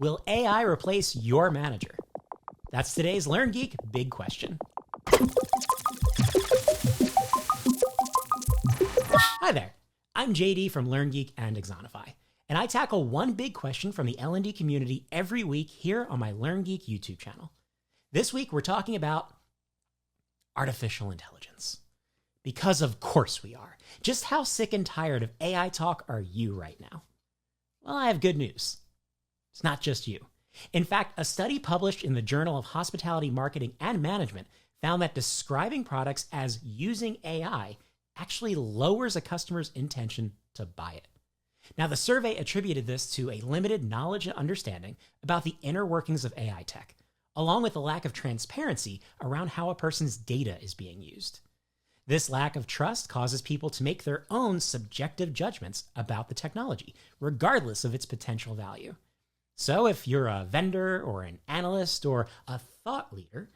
Will AI replace your manager? That's today's LearnGeek Big Question. Hi there, I'm JD from LearnGeek and Exonify, and I tackle one big question from the L&D community every week here on my LearnGeek YouTube channel. This week we're talking about artificial intelligence. Because of course we are. Just how sick and tired of AI talk are you right now? Well, I have good news. It's not just you. In fact, a study published in the Journal of Hospitality Marketing and Management found that describing products as using AI actually lowers a customer's intention to buy it. Now, the survey attributed this to a limited knowledge and understanding about the inner workings of AI tech, along with a lack of transparency around how a person's data is being used. This lack of trust causes people to make their own subjective judgments about the technology, regardless of its potential value. So if you're a vendor or an analyst or a thought leader,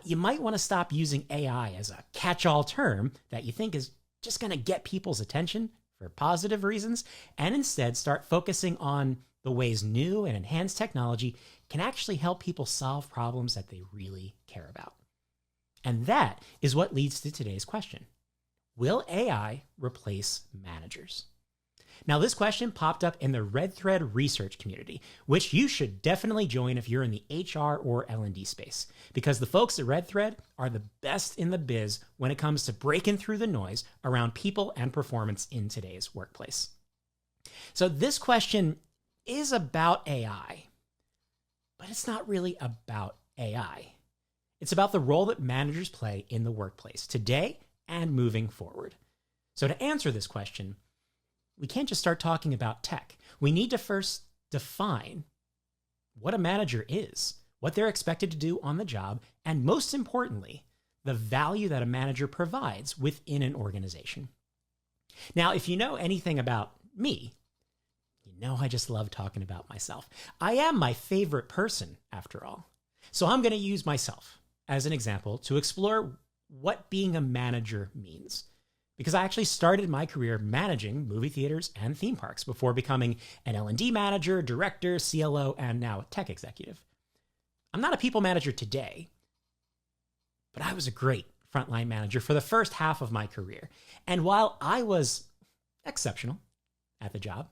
you might want to stop using AI as a catch-all term that you think is just going to get people's attention for positive reasons, and instead start focusing on the ways new and enhanced technology can actually help people solve problems that they really care about. And that is what leads to today's question. Will AI replace managers? Now, this question popped up in the Red Thread research community, which you should definitely join if you're in the HR or L&D space, because the folks at Red Thread are the best in the biz when it comes to breaking through the noise around people and performance in today's workplace. So this question is about AI, but it's not really about AI. It's about the role that managers play in the workplace today and moving forward. So to answer this question, we can't just start talking about tech. We need to first define what a manager is, what they're expected to do on the job, and most importantly, the value that a manager provides within an organization. Now, if you know anything about me, you know I just love talking about myself. I am my favorite person, after all. So I'm going to use myself as an example to explore what being a manager means. Because I actually started my career managing movie theaters and theme parks before becoming an L&D manager, director, CLO, and now a tech executive. I'm not a people manager today, but I was a great frontline manager for the first half of my career. And while I was exceptional at the job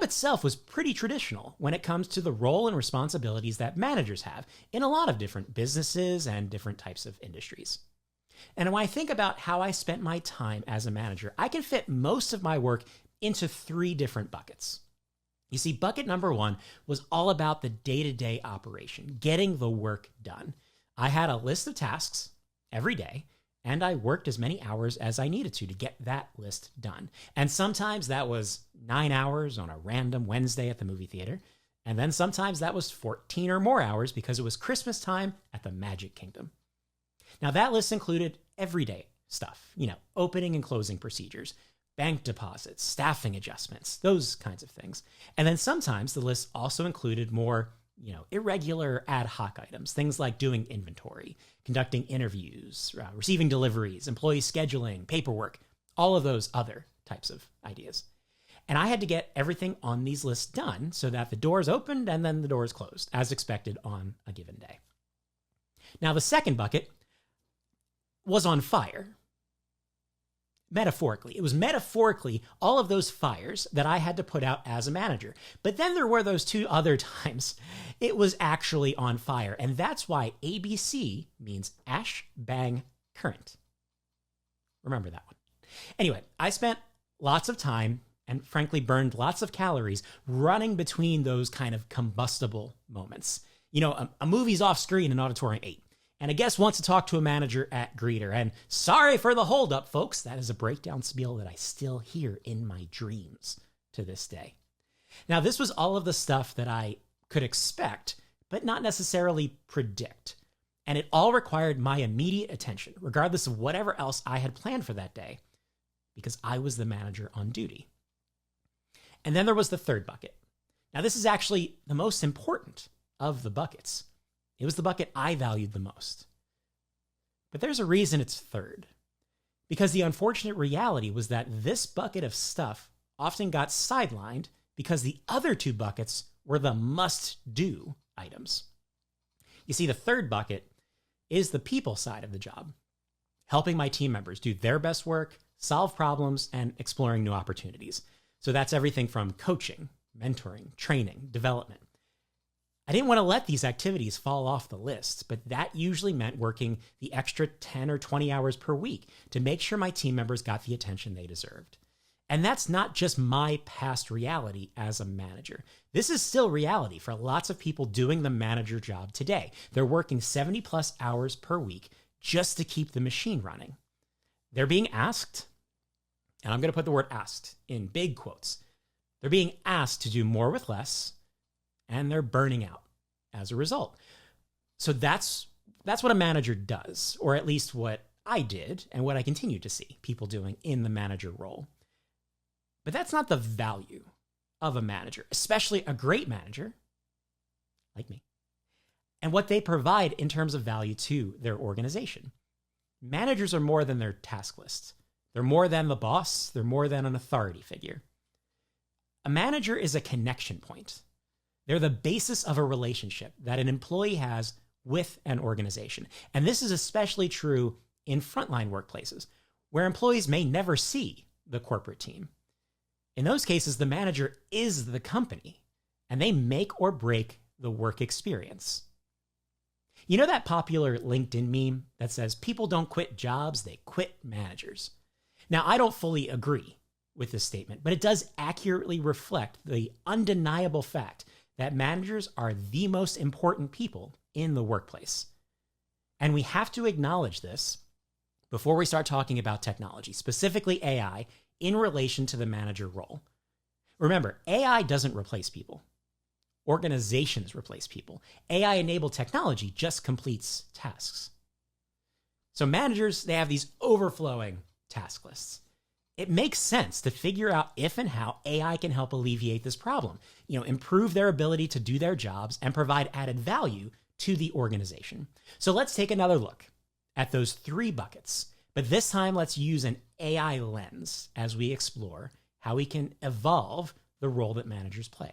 itself was pretty traditional when it comes to the role and responsibilities that managers have in a lot of different businesses and different types of industries. And when I think about how I spent my time as a manager, I can fit most of my work into three different buckets. You see, bucket number one was all about the day-to-day operation, getting the work done. I had a list of tasks every day, and I worked as many hours as I needed to get that list done. And sometimes that was 9 hours on a random Wednesday at the movie theater. And then sometimes that was 14 or more hours because it was Christmas time at the Magic Kingdom. Now, that list included everyday stuff, opening and closing procedures, bank deposits, staffing adjustments, those kinds of things. And then sometimes the list also included more, irregular ad hoc items, things like doing inventory, conducting interviews, receiving deliveries, employee scheduling, paperwork, all of those other types of ideas. And I had to get everything on these lists done so that the doors opened and then the doors closed, as expected on a given day. Now, the second bucket was on fire. Metaphorically. It was metaphorically all of those fires that I had to put out as a manager. But then there were those two other times it was actually on fire. And that's why ABC means ash, bang, current. Remember that one. Anyway, I spent lots of time and frankly burned lots of calories running between those kind of combustible moments. A movie's off screen in Auditorium 8. And a guest wants to talk to a manager at Greeter. And sorry for the holdup, folks. That is a breakdown spiel that I still hear in my dreams to this day. Now, this was all of the stuff that I could expect, but not necessarily predict. And it all required my immediate attention, regardless of whatever else I had planned for that day, because I was the manager on duty. And then there was the third bucket. Now, this is actually the most important of the buckets. It was the bucket I valued the most. But there's a reason it's third. Because the unfortunate reality was that this bucket of stuff often got sidelined because the other two buckets were the must-do items. You see, the third bucket is the people side of the job, helping my team members do their best work, solve problems, and exploring new opportunities. So that's everything from coaching, mentoring, training, development. I didn't want to let these activities fall off the list, but that usually meant working the extra 10 or 20 hours per week to make sure my team members got the attention they deserved. And that's not just my past reality as a manager. This is still reality for lots of people doing the manager job today. They're working 70 plus hours per week just to keep the machine running. They're being asked, and I'm going to put the word asked in big quotes. They're being asked to do more with less, and they're burning out as a result. So that's what a manager does, or at least what I did and what I continue to see people doing in the manager role. But that's not the value of a manager, especially a great manager like me, and what they provide in terms of value to their organization. Managers are more than their task lists. They're more than the boss. They're more than an authority figure. A manager is a connection point. They're the basis of a relationship that an employee has with an organization. And this is especially true in frontline workplaces, where employees may never see the corporate team. In those cases, the manager is the company, and they make or break the work experience. You know that popular LinkedIn meme that says people don't quit jobs, they quit managers? Now, I don't fully agree with this statement, but it does accurately reflect the undeniable fact that managers are the most important people in the workplace. And we have to acknowledge this before we start talking about technology, specifically AI, in relation to the manager role. Remember, AI doesn't replace people. Organizations replace people. AI-enabled technology just completes tasks. So managers, they have these overflowing task lists. It makes sense to figure out if and how AI can help alleviate this problem, improve their ability to do their jobs and provide added value to the organization. So let's take another look at those three buckets. But this time, let's use an AI lens as we explore how we can evolve the role that managers play.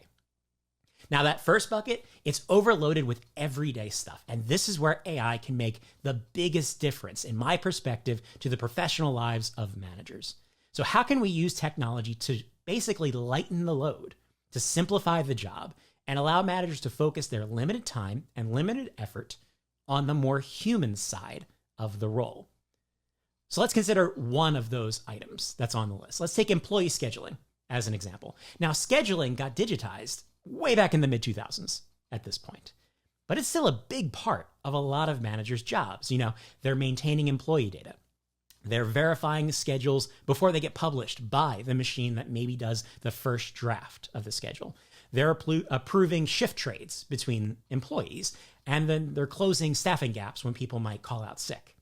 Now, that first bucket, it's overloaded with everyday stuff. And this is where AI can make the biggest difference, in my perspective, to the professional lives of managers. So how can we use technology to basically lighten the load, to simplify the job, and allow managers to focus their limited time and limited effort on the more human side of the role? So let's consider one of those items that's on the list. Let's take employee scheduling as an example. Now, scheduling got digitized way back in the mid-2000s at this point, but it's still a big part of a lot of managers' jobs. They're maintaining employee data. They're verifying schedules before they get published by the machine that maybe does the first draft of the schedule. They're approving shift trades between employees, and then they're closing staffing gaps when people might call out sick.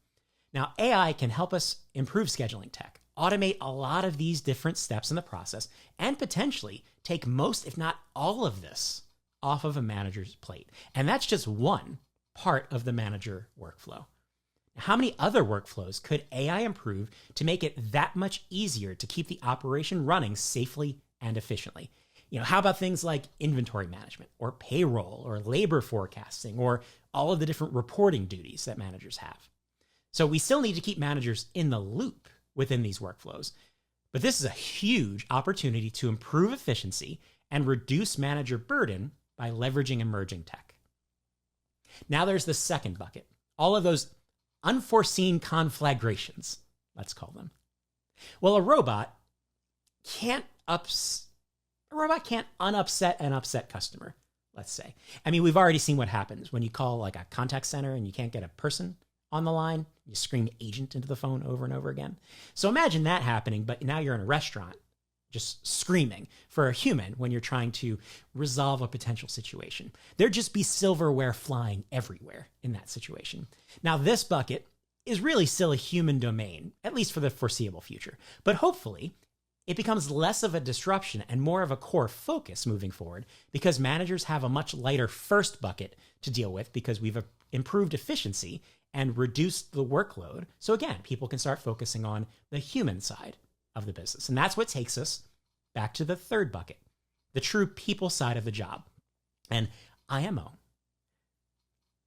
Now, AI can help us improve scheduling tech, automate a lot of these different steps in the process, and potentially take most, if not all of this, off of a manager's plate. And that's just one part of the manager workflow. How many other workflows could AI improve to make it that much easier to keep the operation running safely and efficiently? How about things like inventory management or payroll or labor forecasting or all of the different reporting duties that managers have? So we still need to keep managers in the loop within these workflows. But this is a huge opportunity to improve efficiency and reduce manager burden by leveraging emerging tech. Now there's the second bucket, all of those unforeseen conflagrations, let's call them. Well, a robot can't unupset an upset customer, let's say. I mean, we've already seen what happens when you call like a contact center and you can't get a person on the line. You scream agent into the phone over and over again. So imagine that happening, but now you're in a restaurant just screaming for a human when you're trying to resolve a potential situation. There'd just be silverware flying everywhere in that situation. Now, this bucket is really still a human domain, at least for the foreseeable future. But hopefully, it becomes less of a disruption and more of a core focus moving forward because managers have a much lighter first bucket to deal with because we've improved efficiency and reduced the workload. So again, people can start focusing on the human side of the business. And that's what takes us back to the third bucket, the true people side of the job. And IMO,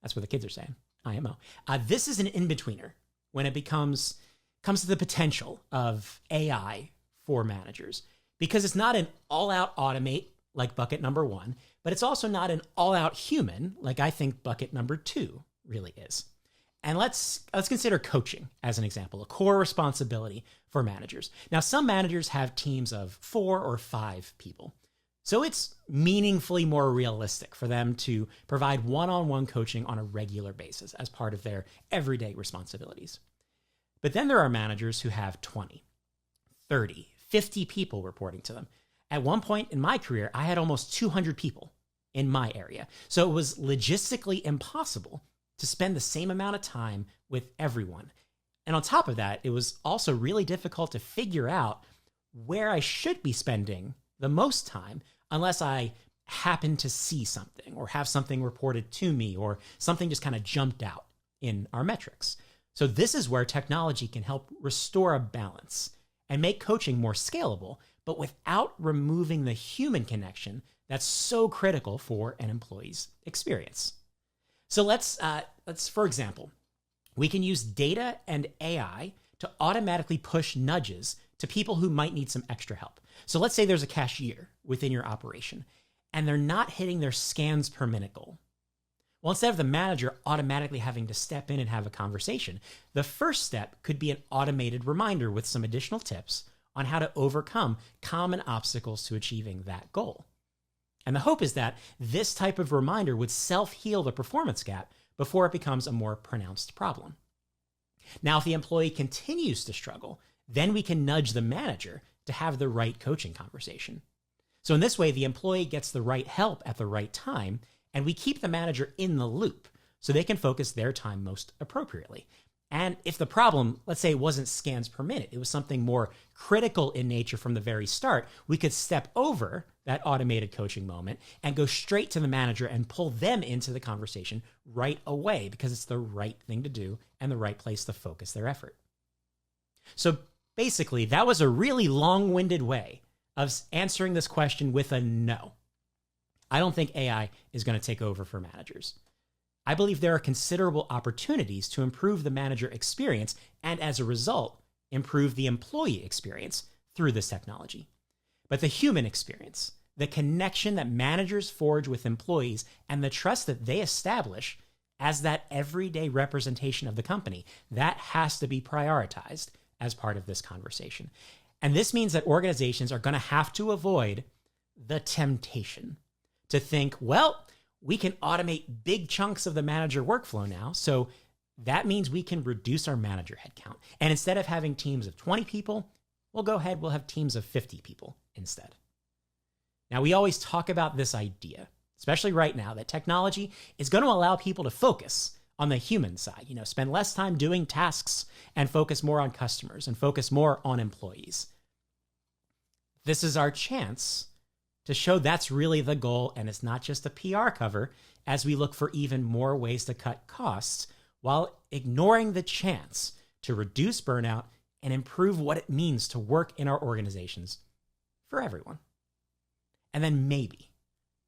that's what the kids are saying, IMO. This is an in-betweener when it comes to the potential of AI for managers, because it's not an all-out automate like bucket number 1, but it's also not an all-out human like I think bucket number 2 really is. And let's consider coaching as an example, a core responsibility for managers. Now, some managers have teams of 4 or 5 people, so it's meaningfully more realistic for them to provide one-on-one coaching on a regular basis as part of their everyday responsibilities. But then there are managers who have 20, 30, 50 people reporting to them. At one point in my career, I had almost 200 people in my area. So it was logistically impossible to spend the same amount of time with everyone. And on top of that, it was also really difficult to figure out where I should be spending the most time unless I happen to see something or have something reported to me or something just kind of jumped out in our metrics. So this is where technology can help restore a balance and make coaching more scalable, but without removing the human connection that's so critical for an employee's experience. So let's for example, we can use data and AI to automatically push nudges to people who might need some extra help. So let's say there's a cashier within your operation and they're not hitting their scans per minute goal. Well, instead of the manager automatically having to step in and have a conversation, the first step could be an automated reminder with some additional tips on how to overcome common obstacles to achieving that goal. And the hope is that this type of reminder would self-heal the performance gap before it becomes a more pronounced problem. Now, if the employee continues to struggle, then we can nudge the manager to have the right coaching conversation. So in this way, the employee gets the right help at the right time, and we keep the manager in the loop so they can focus their time most appropriately. And if the problem, let's say it wasn't scans per minute, it was something more critical in nature from the very start, we could step over that automated coaching moment and go straight to the manager and pull them into the conversation right away because it's the right thing to do and the right place to focus their effort. So basically, that was a really long-winded way of answering this question with a no. I don't think AI is going to take over for managers. I believe there are considerable opportunities to improve the manager experience and, as a result, improve the employee experience through this technology. But the human experience, the connection that managers forge with employees, and the trust that they establish as that everyday representation of the company, that has to be prioritized as part of this conversation. And this means that organizations are going to have to avoid the temptation to think, well, we can automate big chunks of the manager workflow now, so that means we can reduce our manager headcount. And instead of having teams of 20 people, we'll have teams of 50 people instead. Now, we always talk about this idea, especially right now, that technology is going to allow people to focus on the human side, spend less time doing tasks and focus more on customers and focus more on employees. This is our chance to show that's really the goal, and it's not just a PR cover, as we look for even more ways to cut costs while ignoring the chance to reduce burnout and improve what it means to work in our organizations for everyone. And then maybe,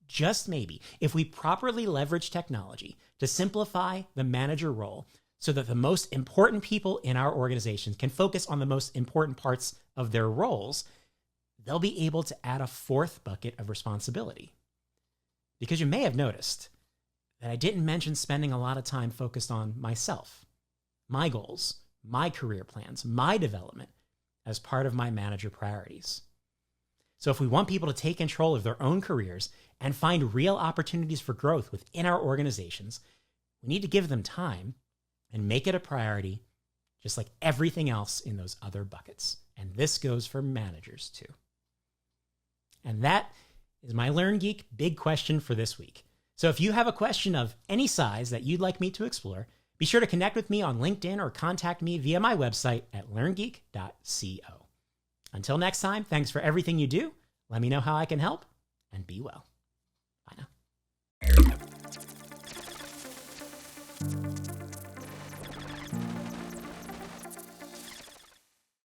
just maybe, if we properly leverage technology to simplify the manager role so that the most important people in our organizations can focus on the most important parts of their roles, they'll be able to add a fourth bucket of responsibility. Because you may have noticed that I didn't mention spending a lot of time focused on myself, my goals, my career plans, my development as part of my manager priorities. So if we want people to take control of their own careers and find real opportunities for growth within our organizations, we need to give them time and make it a priority, just like everything else in those other buckets. And this goes for managers too. And that is my LearnGeek Big Question for this week. So if you have a question of any size that you'd like me to explore, be sure to connect with me on LinkedIn or contact me via my website at learngeek.co. Until next time, thanks for everything you do. Let me know how I can help, and be well.